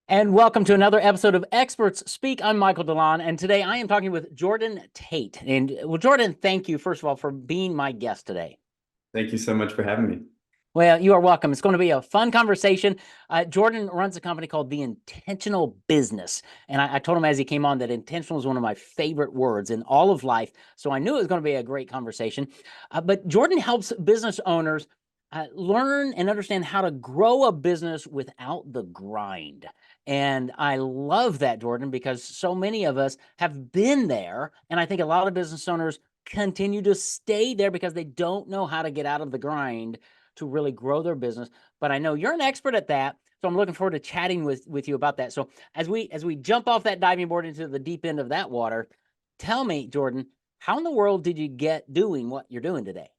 And welcome to another episode of Experts Speak. I'm Michael DeLon, and today I am talking with Jordan Tait. And well, Jordan, thank you, first of all, for being my guest today. Thank you so much for having me. Well, you are welcome. It's going to be a fun conversation. Jordan runs a company called The Intentional Business. And I told him as he came on that intentional is one of my favorite words in all of life. So I knew it was going to be a great conversation. But Jordan helps business owners learn and understand how to grow a business without the grind. And I love that, Jordan, because so many of us have been there. And I think a lot of business owners continue to stay there because they don't know how to get out of the grind to really grow their business. But I know you're an expert at that. So I'm looking forward to chatting with you about that. So as we jump off that diving board into the deep end of that water, tell me, Jordan, how in the world did you get doing what you're doing today?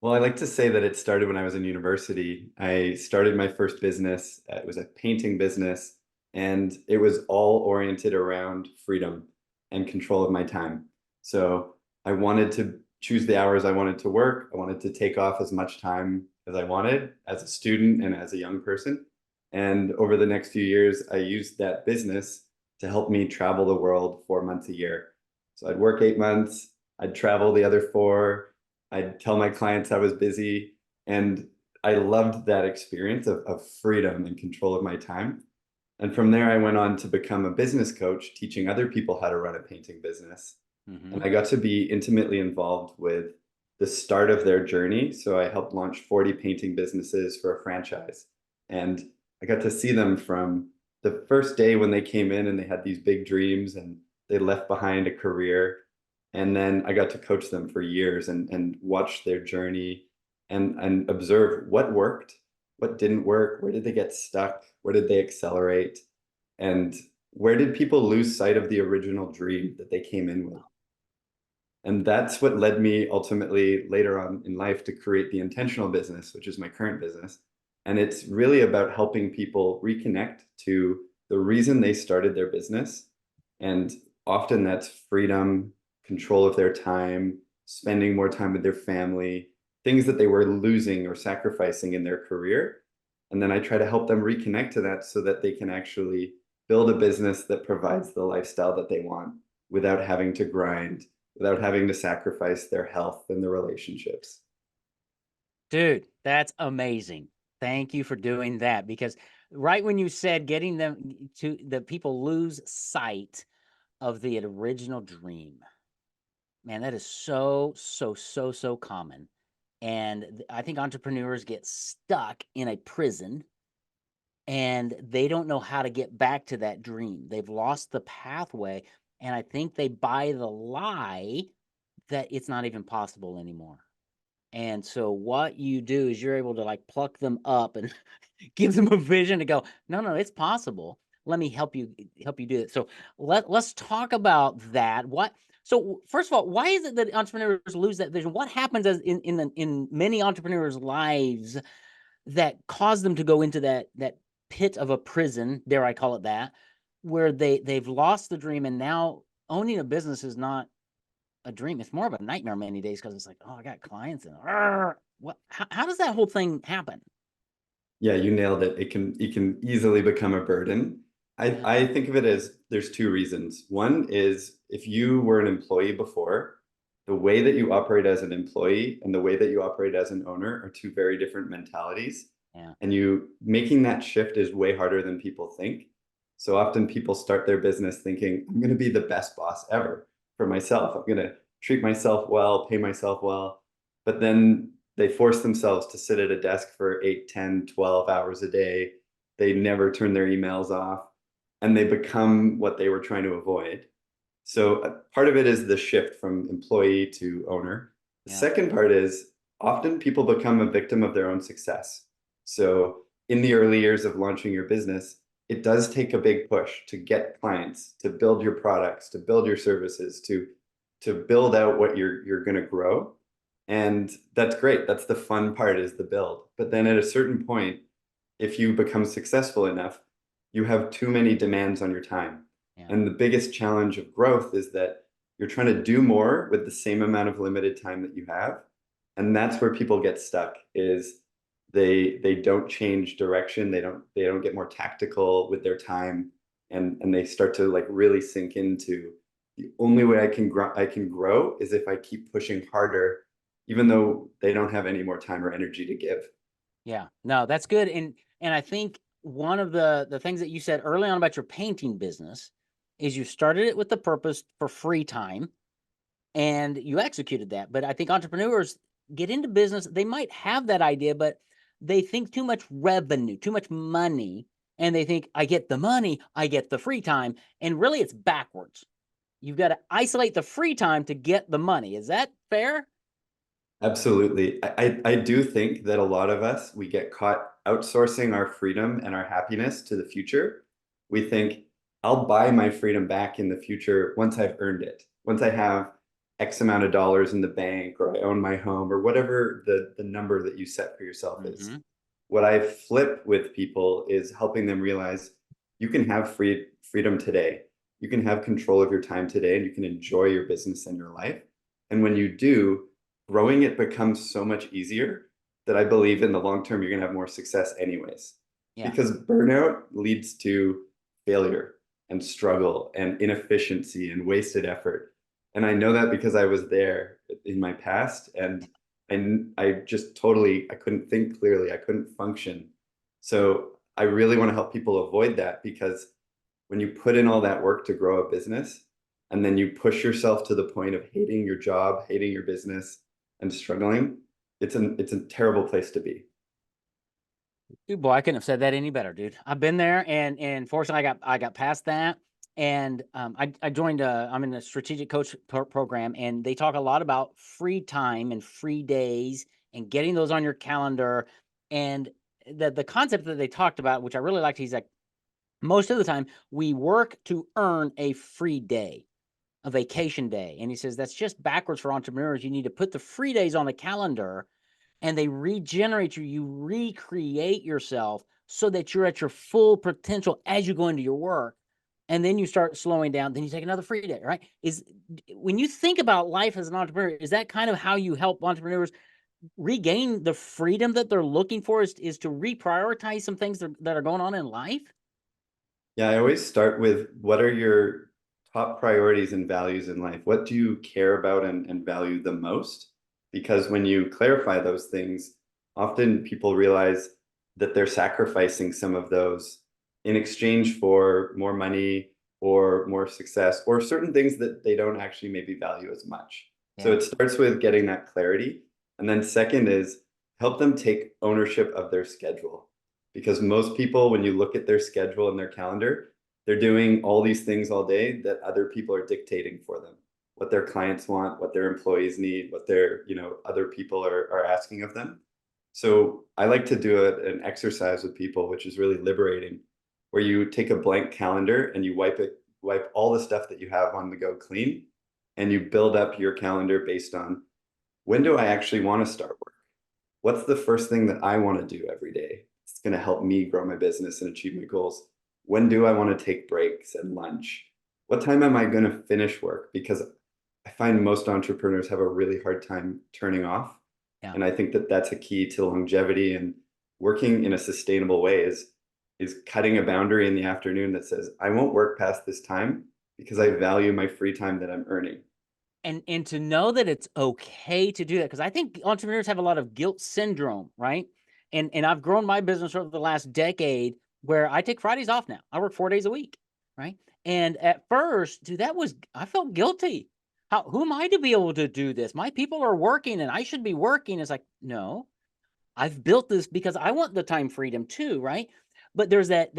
Well, I like to say that it started when I was in university. I started my first business. It was a painting business, and it was all oriented around freedom and control of my time. So I wanted to choose the hours I wanted to work. I wanted to take off as much time as I wanted as a student and as a young person. And over the next few years, I used that business to help me travel the world 4 months a year. So I'd work 8 months, I'd travel the other four. I'd tell my clients I was busy, and I loved that experience of freedom and control of my time. And from there, I went on to become a business coach, teaching other people how to run a painting business. Mm-hmm. And I got to be intimately involved with the start of their journey. So I helped launch 40 painting businesses for a franchise. And I got to see them from the first day when they came in and they had these big dreams and they left behind a career. And then I got to coach them for years and watch their journey and observe what worked, what didn't work, where did they get stuck, where did they accelerate, and where did people lose sight of the original dream that they came in with. And that's what led me ultimately later on in life to create the intentional business, which is my current business. And it's really about helping people reconnect to the reason they started their business. And often that's freedom, control of their time, spending more time with their family, things that they were losing or sacrificing in their career. And then I try to help them reconnect to that so that they can actually build a business that provides the lifestyle that they want without having to grind, without having to sacrifice their health and their relationships. Dude, that's amazing. Thank you for doing that because right when you said getting them to the people lose sight of the original dream, man, that is so common. And I think entrepreneurs get stuck in a prison and they don't know how to get back to that dream. They've lost the pathway. And I think they buy the lie that it's not even possible anymore. And so what you do is you're able to like pluck them up and give them a vision to go, no, no, it's possible. Let me help you do it. So let's talk about that. So first of all, why is it that entrepreneurs lose that vision? What happens as in many entrepreneurs' lives that cause them to go into that pit of a prison, dare I call it that, where they've lost the dream and now owning a business is not a dream. It's more of a nightmare many days because it's like, oh, I got clients and what? How does that whole thing happen? Yeah, you nailed it. It can easily become a burden. Yeah. I think of it as there's two reasons. One is if you were an employee before, the way that you operate as an employee and the way that you operate as an owner are two very different mentalities. Yeah. And you making that shift is way harder than people think. So often people start their business thinking, I'm going to be the best boss ever for myself. I'm going to treat myself well, pay myself well. But then they force themselves to sit at a desk for 8, 10, 12 hours a day. They never turn their emails off and they become what they were trying to avoid. So part of it is the shift from employee to owner. The Yeah. second part is often people become a victim of their own success. So in the early years of launching your business, it does take a big push to get clients, to build your products, to build your services, to build out what you're going to grow. And that's great. That's the fun part is the build. But then at a certain point, if you become successful enough, you have too many demands on your time. Yeah. And the biggest challenge of growth is that you're trying to do more with the same amount of limited time that you have. And that's where people get stuck is They don't change direction. They don't get more tactical with their time, and they start to like really sink into the only way I can grow is if I keep pushing harder, even though they don't have any more time or energy to give. Yeah, no, that's good. And I think one of the things that you said early on about your painting business is you started it with the purpose for free time and you executed that. But I think entrepreneurs get into business, they might have that idea, but they think too much revenue, too much money, and they think I get the money, I get the free time, and really it's backwards. You've got to isolate the free time to get the money. Is that fair? Absolutely. I do think that a lot of us, we get caught outsourcing our freedom and our happiness to the future. We think, I'll buy my freedom back in the future once I've earned it. Once I have X amount of dollars in the bank, or I own my home, or whatever the number that you set for yourself is. Mm-hmm. What I flip with people is helping them realize you can have freedom today. You can have control of your time today, and you can enjoy your business and your life. And when you do, growing it becomes so much easier that I believe in the long term, you're going to have more success anyways. Yeah. Because burnout leads to failure and struggle and inefficiency and wasted effort. And I know that because I was there in my past, and I just totally, I couldn't think clearly. I couldn't function. So I really want to help people avoid that, because when you put in all that work to grow a business and then you push yourself to the point of hating your job, hating your business, and struggling, it's a terrible place to be. Dude, boy, I couldn't have said that any better, dude. I've been there, and fortunately, I got past that, and I joined. I'm in a strategic coach program, and they talk a lot about free time and free days and getting those on your calendar, and the concept that they talked about, which I really liked. He's like, most of the time we work to earn a free day, a vacation day, and he says that's just backwards for entrepreneurs. You need to put the free days on the calendar and they regenerate you. You recreate yourself so that you're at your full potential as you go into your work. And then you start slowing down. Then you take another free day, right? Is when you think about life as an entrepreneur, is that kind of how you help entrepreneurs regain the freedom that they're looking for? Is to reprioritize some things that are going on in life? Yeah, I always start with, what are your top priorities and values in life? What do you care about and value the most? Because when you clarify those things, often people realize that they're sacrificing some of those in exchange for more money or more success or certain things that they don't actually maybe value as much. So Yeah. it starts with getting that clarity. And then second is help them take ownership of their schedule, because most people, when you look at their schedule and their calendar, they're doing all these things all day that other people are dictating for them. What their clients want, what their employees need, what other people are asking of them. So I like to do an exercise with people, which is really liberating, where you take a blank calendar and you wipe all the stuff that you have on the go clean, and you build up your calendar based on, when do I actually want to start work? What's the first thing that I want to do every day? It's going to help me grow my business and achieve my goals. When do I want to take breaks and lunch? What time am I going to finish work? Because I find most entrepreneurs have a really hard time turning off. Yeah. And I think that that's a key to longevity and working in a sustainable way is cutting a boundary in the afternoon that says, I won't work past this time because I value my free time that I'm earning. And to know that it's okay to do that, because I think entrepreneurs have a lot of guilt syndrome, right? And I've grown my business over the last decade where I take Fridays off now. I work 4 days a week, right? And at first, dude, I felt guilty. Who am I to be able to do this? My people are working and I should be working. It's like, no, I've built this because I want the time freedom too, right? But there's that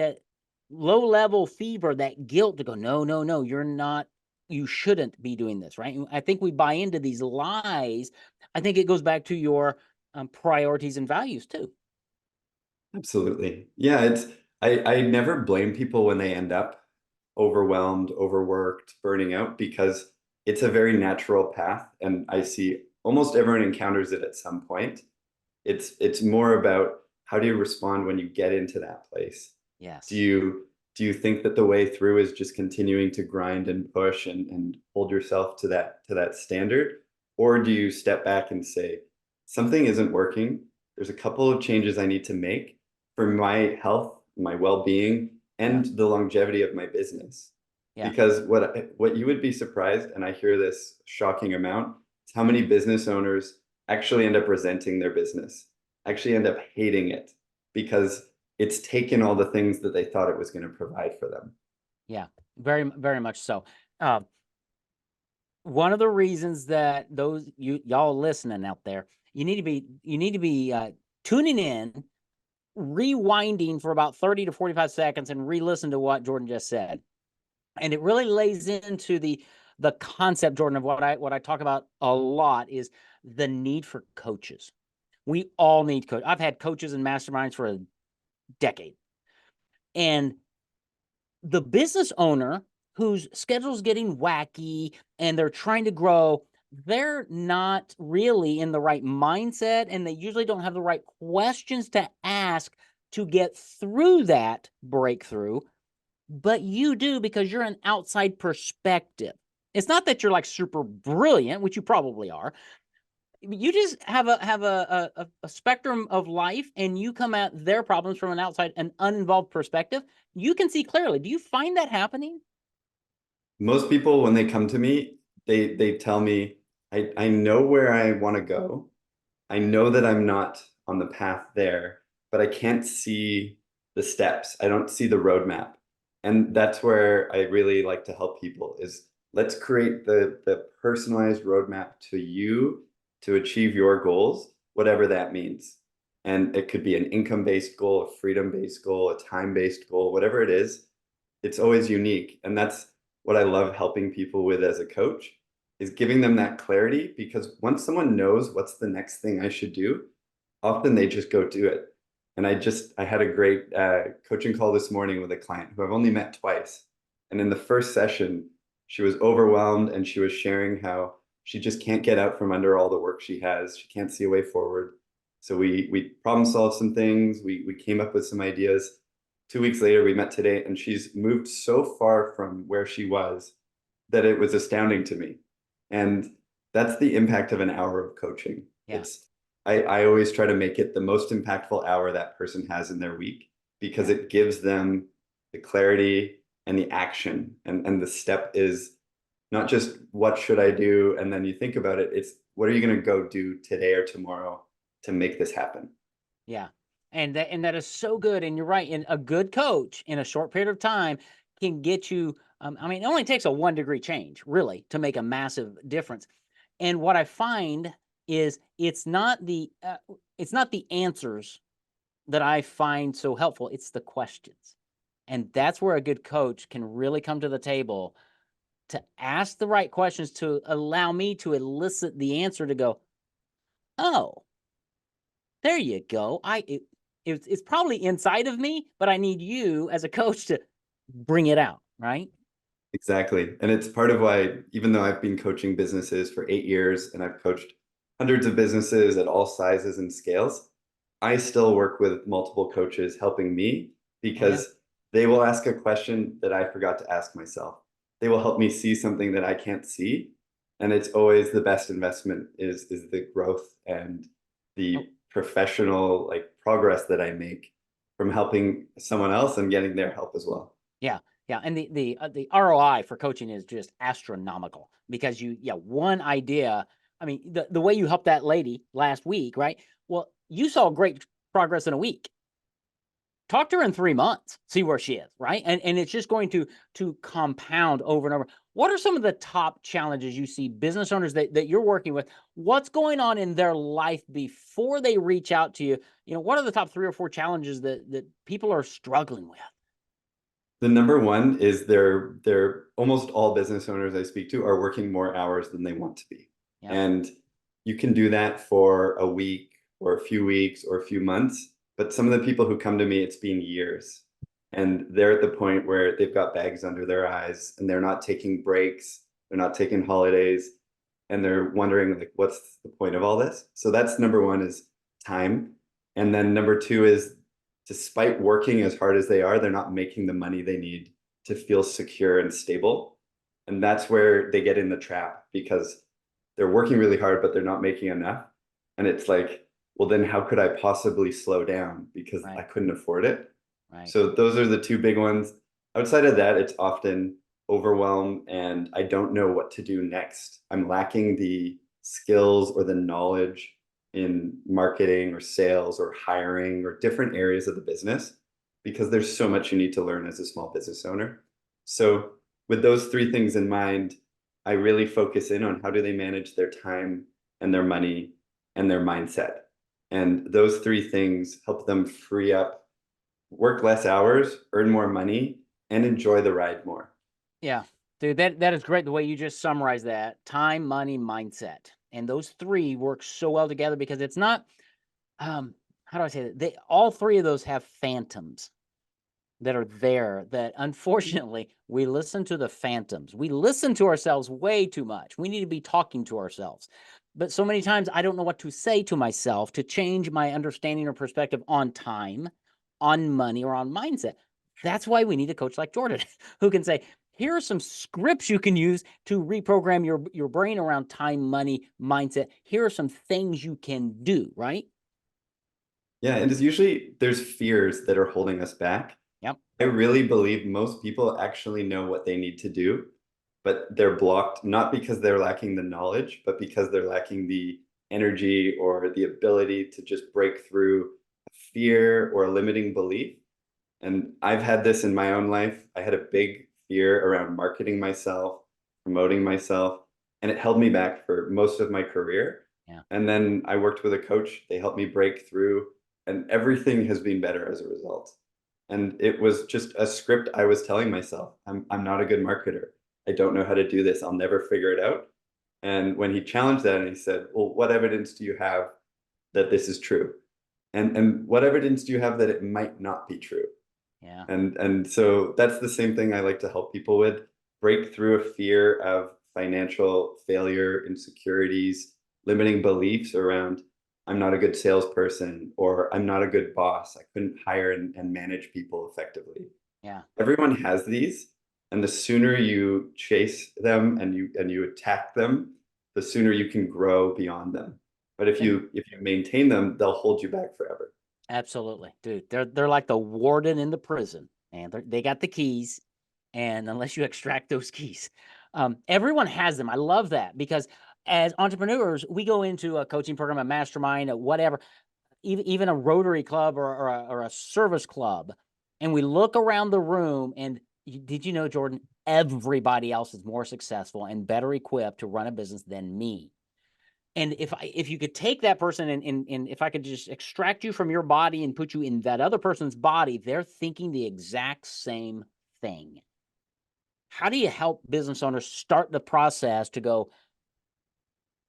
low level fever, that guilt to go, no, no, no, you're not, you shouldn't be doing this, right? I think we buy into these lies. I think it goes back to your priorities and values too. Absolutely. Yeah, I never blame people when they end up overwhelmed, overworked, burning out, because it's a very natural path. And I see almost everyone encounters it at some point. It's more about, how do you respond when you get into that place? Do Yes. you do you think that the way through is just continuing to grind and push and hold yourself to that standard? Or do you step back and say, something isn't working? there's a couple of changes I need to make for my health, my well-being, Yeah. and the longevity of my business. Yeah. Because what you would be surprised, and I hear this shocking amount, is how many business owners actually end up resenting their business, actually end up hating it because it's taken all the things that they thought it was going to provide for them. Yeah. Very, very much so. Uh, One of the reasons that those y'all listening out there, you need to be tuning in, rewinding for about 30 to 45 seconds and re-listen to what Jordan just said. And it really lays into the concept, Jordan, of what I talk about a lot is the need for coaches. We all need coach. I've had coaches and masterminds for a decade. And the business owner whose schedule's getting wacky and they're trying to grow, they're not really in the right mindset, and they usually don't have the right questions to ask to get through that breakthrough. But you do, because you're an outside perspective. It's not that you're like super brilliant, which you probably are. You just have a spectrum of life, and you come at their problems from an uninvolved perspective. You can see clearly. Do you find that happening? Most people, when they come to me, they tell me, I know where I want to go. I know that I'm not on the path there, but I can't see the steps. I don't see the roadmap. And that's where I really like to help people is let's create the personalized roadmap to you to achieve your goals, whatever that means. And it could be an income-based goal, a freedom-based goal, a time-based goal, whatever it is, it's always unique. And that's what I love helping people with as a coach is giving them that clarity because once someone knows what's the next thing I should do, often they just go do it. And I had a great coaching call this morning with a client who I've only met twice. And in the first session, she was overwhelmed and she was sharing how she just can't get out from under all the work she has. She can't see a way forward. So we problem solved some things. We came up with some ideas. 2 weeks later, we met today, and she's moved so far from where she was that it was astounding to me. And that's the impact of an hour of coaching. Yeah. I always try to make it the most impactful hour that person has in their week because Yeah. it gives them the clarity and the action. And the step is not just what should I do? And then you think about it, it's what are you going to go do today or tomorrow to make this happen? Yeah. And that is so good. And you're right. And a good coach in a short period of time can get you. I mean, it only takes a 1 degree change, really, to make a massive difference. And what I find is it's not the answers that I find so helpful. It's the questions. And that's where a good coach can really come to the table to ask the right questions to allow me to elicit the answer to go, oh, there you go. It's probably inside of me, but I need you as a coach to bring it out, right? Exactly. And it's part of why, even though I've been coaching businesses for 8 years and I've coached hundreds of businesses at all sizes and scales, I still work with multiple coaches helping me Oh yeah. because they will ask a question that I forgot to ask myself. They will help me see something that I can't see. And it's always the best investment is the growth and Oh the professional like progress that I make from helping someone else and getting their help as well. yeah. Yeah. And the ROI for coaching is just astronomical because one idea. I mean, the way you helped that lady last week, right? Well, you saw great progress in a week. Talk to her in 3 months, see where she is, right? And it's just going to compound over and over. What are some of the top challenges you see business owners that you're working with? What's going on in their life before they reach out to you? What are the top 3 or 4 challenges that people are struggling with? The number one is they're almost all business owners I speak to are working more hours than they want to be. Yeah. And you can do that for a week or a few weeks or a few months. But some of the people who come to me, it's been years. And they're at the point where they've got bags under their eyes and they're not taking breaks, they're not taking holidays, and they're wondering like what's the point of all this? So that's number one is time. And then number two is despite working as hard as they are, they're not making the money they need to feel secure and stable. And that's where they get in the trap because they're working really hard, but they're not making enough. And it's like well, then how could I possibly slow down because I Right. couldn't afford it? Right. So those are the two big ones. Outside of that, it's often overwhelm and I don't know what to do next. I'm lacking the skills or the knowledge in marketing or sales or hiring or different areas of the business because there's so much you need to learn as a small business owner. So with those three things in mind, I really focus in on how do they manage their time and their money and their mindset. And those three things help them free up, work less hours, earn more money, and enjoy the ride more. Yeah. Dude, that is great the way you just summarized that. Time, money, mindset. And those three work so well together because it's not how do I say that? They all three of those have phantoms that are there that unfortunately we listen to the phantoms. We listen to ourselves way too much. We need to be talking to ourselves. But so many times I don't know what to say to myself to change my understanding or perspective on time, on money, or on mindset. That's why we need a coach like Jordan who can say, here are some scripts you can use to reprogram your brain around time, money, mindset. Here are some things you can do, right? Yeah, and it's usually there's fears that are holding us back. Yep. I really believe most people actually know what they need to do, but they're blocked not because they're lacking the knowledge, but because they're lacking the energy or the ability to just break through a fear or a limiting belief. And I've had this in my own life. I had a big fear around marketing myself, promoting myself, and it held me back for most of my career. Yeah. And then I worked with a coach. They helped me break through, and everything has been better as a result. And it was just a script I was telling myself. I'm not a good marketer. I don't know how to do this. I'll never figure it out. And when he challenged that and he said, well, what evidence do you have that this is true? And what evidence do you have that it might not be true? Yeah. And so that's the same thing I like to help people with. Break through a fear of financial failure, insecurities, limiting beliefs around I'm not a good salesperson or I'm not a good boss. I couldn't hire and manage people effectively. Yeah. Everyone has these, and the sooner you chase them and you attack them, the sooner you can grow beyond them. But And if you maintain them, they'll hold you back forever. absolutely, dude. They're like the warden in the prison, and they got the keys, and unless you extract those keys, everyone has them. I love that because as entrepreneurs, we go into a coaching program, a mastermind, a whatever, even a Rotary club or a service club, and we look around the room. And did you know, Jordan? Everybody else is more successful and better equipped to run a business than me. And if you could take that person and if I could just extract you from your body and put you in that other person's body, they're thinking the exact same thing. How do you help business owners start the process to go,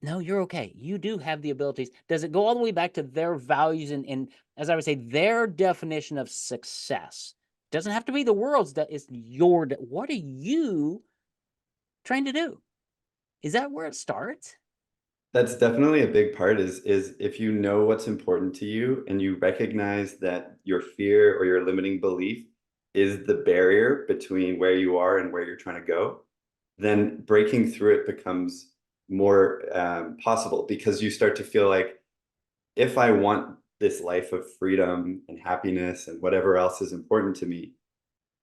no, you're okay. You do have the abilities. Does it go all the way back to their values and as I would say, their definition of success? Doesn't have to be the world's, that is your, what are you trying to do? Is that where it starts? That's definitely a big part is if you know what's important to you and you recognize that your fear or your limiting belief is the barrier between where you are and where you're trying to go, then breaking through it becomes more possible because you start to feel like if I want this life of freedom and happiness and whatever else is important to me,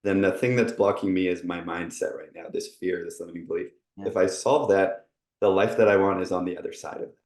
then the thing that's blocking me is my mindset right now, this fear, this limiting belief. Yeah. If I solve that, the life that I want is on the other side of it.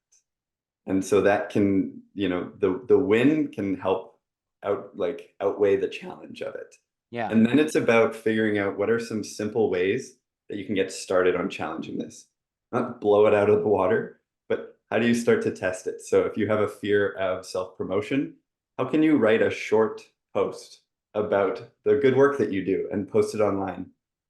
And so that can, the win can help outweigh the challenge of it. Yeah. And then it's about figuring out what are some simple ways that you can get started on challenging this. Not blow it out of the water, but how do you start to test it? So if you have a fear of self-promotion, how can you write a short post about the good work that you do and post it online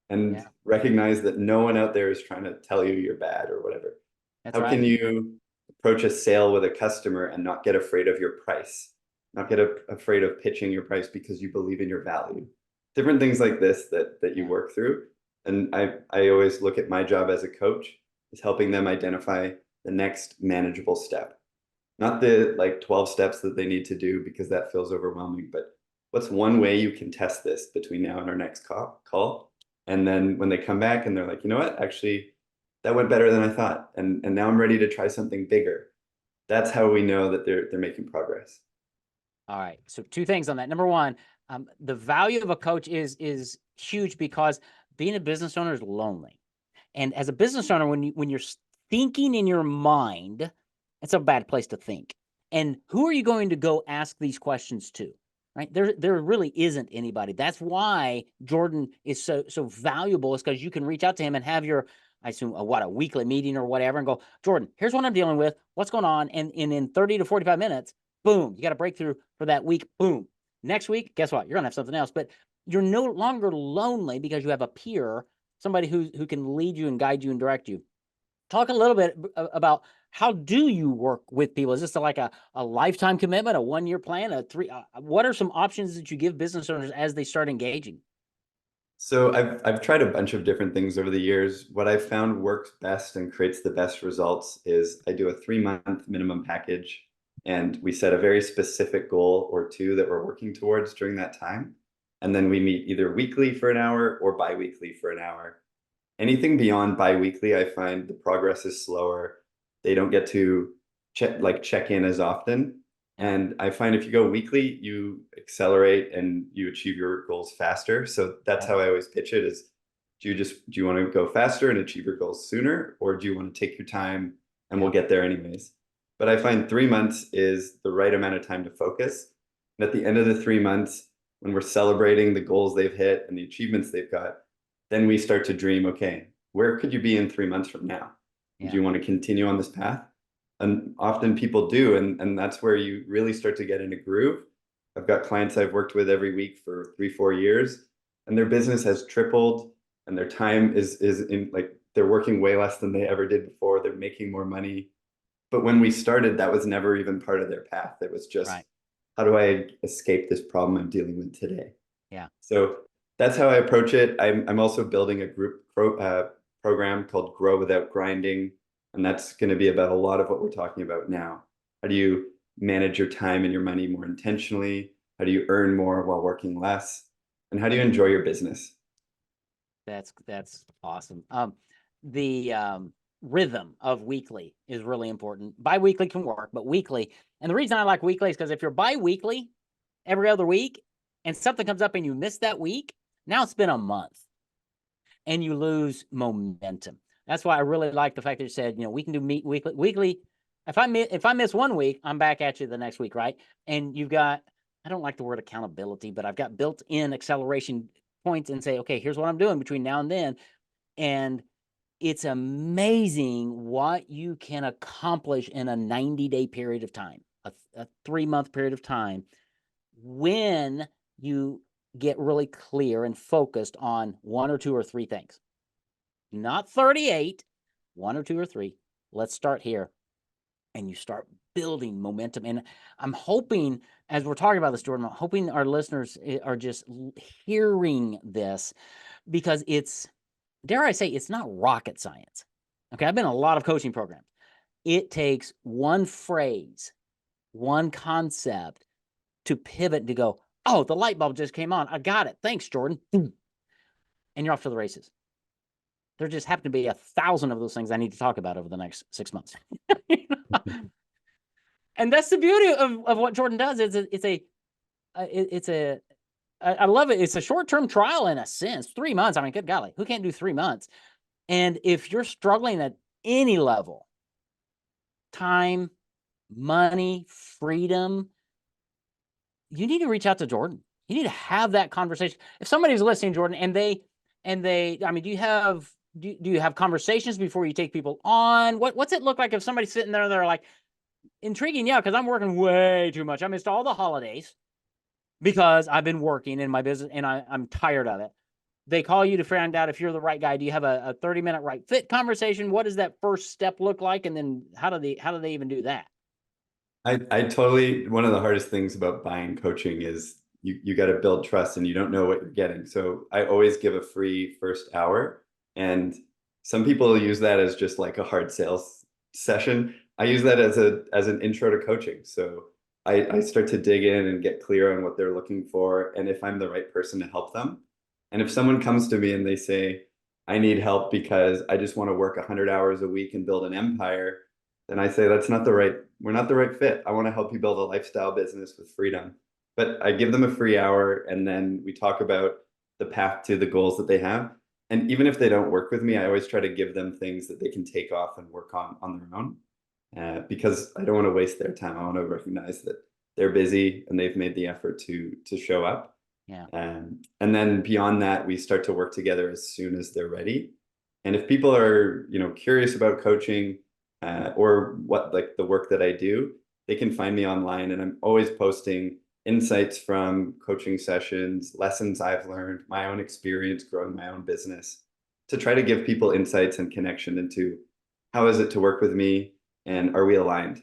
and Yeah. recognize that no one out there is trying to tell you you're bad or whatever? That's How can right. you approach a sale with a customer and not get afraid of your price, not get afraid of pitching your price because you believe in your value? Different things like this that you Yeah. work through. And I always look at my job as a coach is helping them identify the next manageable step. Not the like 12 steps that they need to do because that feels overwhelming, but what's one way you can test this between now and our next call? And then when they come back and they're like, you know what, actually, that went better than I thought. And now I'm ready to try something bigger. that's how we know that they're making progress. All right. So two things on that. Number one, the value of a coach is huge because being a business owner is lonely. And as a business owner, when you're thinking in your mind, it's a bad place to think. And who are you going to go ask these questions to? Right? There really isn't anybody. That's why Jordan is so valuable, is because you can reach out to him and have your, I assume, a weekly meeting or whatever, and go, Jordan, here's what I'm dealing with. What's going on? And in 30 to 45 minutes, boom, you got a breakthrough for that week. Boom. Next week, guess what? You're gonna have something else. But you're no longer lonely because you have a peer, somebody who can lead you and guide you and direct you. Talk a little bit about how do you work with people? Is this like a lifetime commitment, a 1 year plan, a three? What are some options that you give business owners as they start engaging? So I've tried a bunch of different things over the years. What I've found works best and creates the best results is I do a 3 month minimum package, and we set a very specific goal or two that we're working towards during that time. And then we meet either weekly for an hour or bi-weekly for an hour. Anything beyond bi-weekly, I find the progress is slower. They don't get to check in as often. Yeah, And I find if you go weekly, you accelerate and you achieve your goals faster. So that's yeah, how I always pitch it is, do you want to go faster and achieve your goals sooner, or do you want to take your time and we'll yeah, get there anyways? But I find 3 months is the right amount of time to focus. And at the end of the 3 months, when we're celebrating the goals they've hit and the achievements they've got, then we start to dream, okay, where could you be in 3 months from now? Do yeah, you want to continue on this path? And often people do, and that's where you really start to get in a groove. I've got clients I've worked with every week for 3 4 years, and their business has tripled, and their time is in, like, they're working way less than they ever did before. They're making more money. But when we started, that was never even part of their path. It was just, right. how do I escape this problem I'm dealing with today? Yeah, So that's how I approach it. I'm also building a program called Grow Without Grinding, and that's going to be about a lot of what we're talking about now. How do you manage your time and your money more intentionally? How do you earn more while working less? And how do you enjoy your business? that's awesome. The rhythm of weekly is really important. Bi-weekly can work, but weekly. And the reason I like weekly is because if you're bi-weekly, every other week, and something comes up and you miss that week, now it's been a month and you lose momentum. That's why I really like the fact that you said, we can do meet weekly. Weekly, if I miss 1 week, I'm back at you the next week, right? And you've got, I don't like the word accountability, but I've got built-in acceleration points and say, okay, here's what I'm doing between now and then. And it's amazing what you can accomplish in a 90-day period of time, a 3 month period of time, when you get really clear and focused on one or two or three things. Not 38, one or two or three. Let's start here. And you start building momentum. And I'm hoping, as we're talking about this, Jordan, I'm hoping our listeners are just hearing this, because it's, dare I say, it's not rocket science. Okay, I've been in a lot of coaching programs. It takes one phrase, one concept to pivot and to go, oh, the light bulb just came on. I got it. Thanks, Jordan. And you're off to the races. There just happen to be 1,000 of those things I need to talk about over the next 6 months. And that's the beauty of what Jordan does. I love it. It's a short-term trial in a sense. 3 months. I mean, good golly, who can't do 3 months? And if you're struggling at any level, time, money, freedom, you need to reach out to Jordan. You need to have that conversation. If somebody's listening, Jordan, I mean, do you have conversations before you take people on? What's it look like if somebody's sitting there, they're like, intriguing, yeah, because I'm working way too much. I missed all the holidays because I've been working in my business and I'm tired of it. They call you to find out if you're the right guy. Do you have a 30-minute right fit conversation? What does that first step look like? And then how do they even do that? I totally, one of the hardest things about buying coaching is you got to build trust and you don't know what you're getting. So I always give a free first hour. And some people use that as just like a hard sales session. I use that as an intro to coaching. So I start to dig in and get clear on what they're looking for and if I'm the right person to help them. And if someone comes to me and they say, I need help because I just want to work 100 hours a week and build an empire, then I say we're not the right fit. I want to help you build a lifestyle business with freedom. But I give them a free hour and then we talk about the path to the goals that they have. And even if they don't work with me, I always try to give them things that they can take off and work on their own. Because I don't want to waste their time. I want to recognize that they're busy and they've made the effort to show up. Yeah. And then beyond that, we start to work together as soon as they're ready. And if people are, curious about coaching or what like the work that I do, they can find me online, and I'm always posting insights from coaching sessions, lessons I've learned, my own experience growing my own business, to try to give people insights and connection into how is it to work with me and are we aligned.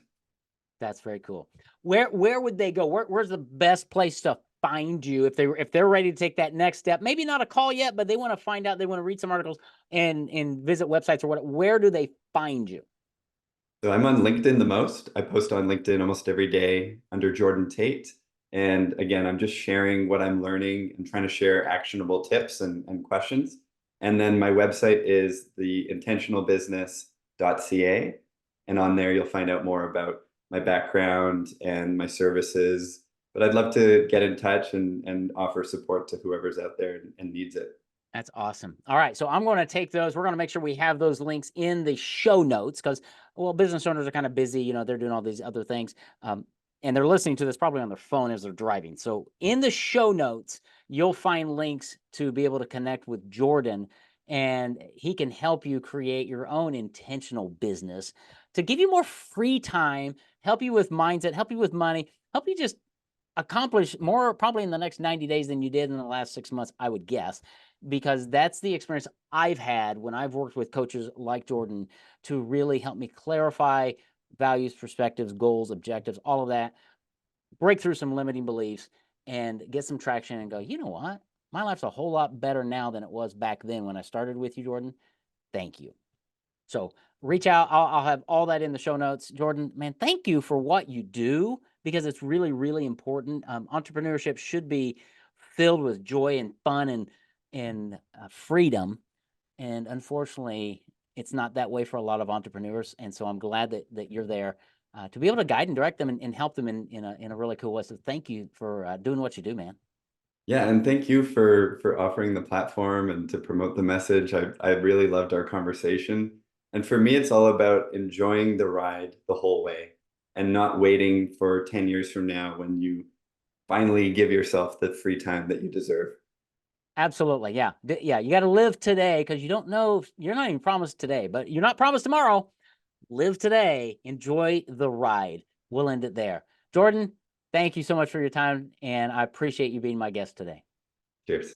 That's very cool. Where would they go? Where's the best place to find you if they're ready to take that next step? Maybe not a call yet, but they want to find out, they want to read some articles and visit websites or what. Where do they find you? So I'm on LinkedIn the most. I post on LinkedIn almost every day under Jordan Tait. And again, I'm just sharing what I'm learning and trying to share actionable tips and questions. And then my website is theintentionalbusiness.ca. And on there, you'll find out more about my background and my services. But I'd love to get in touch and offer support to whoever's out there and needs it. That's awesome. All right. So I'm going to take those. We're going to make sure we have those links in the show notes because, well, business owners are kind of busy. They're doing all these other things. And they're listening to this probably on their phone as they're driving. So in the show notes, you'll find links to be able to connect with Jordan, and he can help you create your own intentional business to give you more free time, help you with mindset, help you with money, help you just accomplish more probably in the next 90 days than you did in the last 6 months, I would guess, because that's the experience I've had when I've worked with coaches like Jordan to really help me clarify values, perspectives, goals, objectives, all of that, break through some limiting beliefs and get some traction and go, you know what? My life's a whole lot better now than it was back then when I started with you, Jordan. Thank you. So reach out. I'll have all that in the show notes. Jordan, man, thank you for what you do because it's really, really important. Entrepreneurship should be filled with joy and fun and freedom. And unfortunately, it's not that way for a lot of entrepreneurs. And so I'm glad that you're there to be able to guide and direct them and help them in a really cool way. So thank you for doing what you do, man. Yeah, and thank you for offering the platform and to promote the message. I really loved our conversation. And for me, it's all about enjoying the ride the whole way and not waiting for 10 years from now when you finally give yourself the free time that you deserve. Absolutely. Yeah. Yeah. You got to live today because you don't know, you're not even promised today, but you're not promised tomorrow. Live today. Enjoy the ride. We'll end it there. Jordan, thank you so much for your time. And I appreciate you being my guest today. Cheers.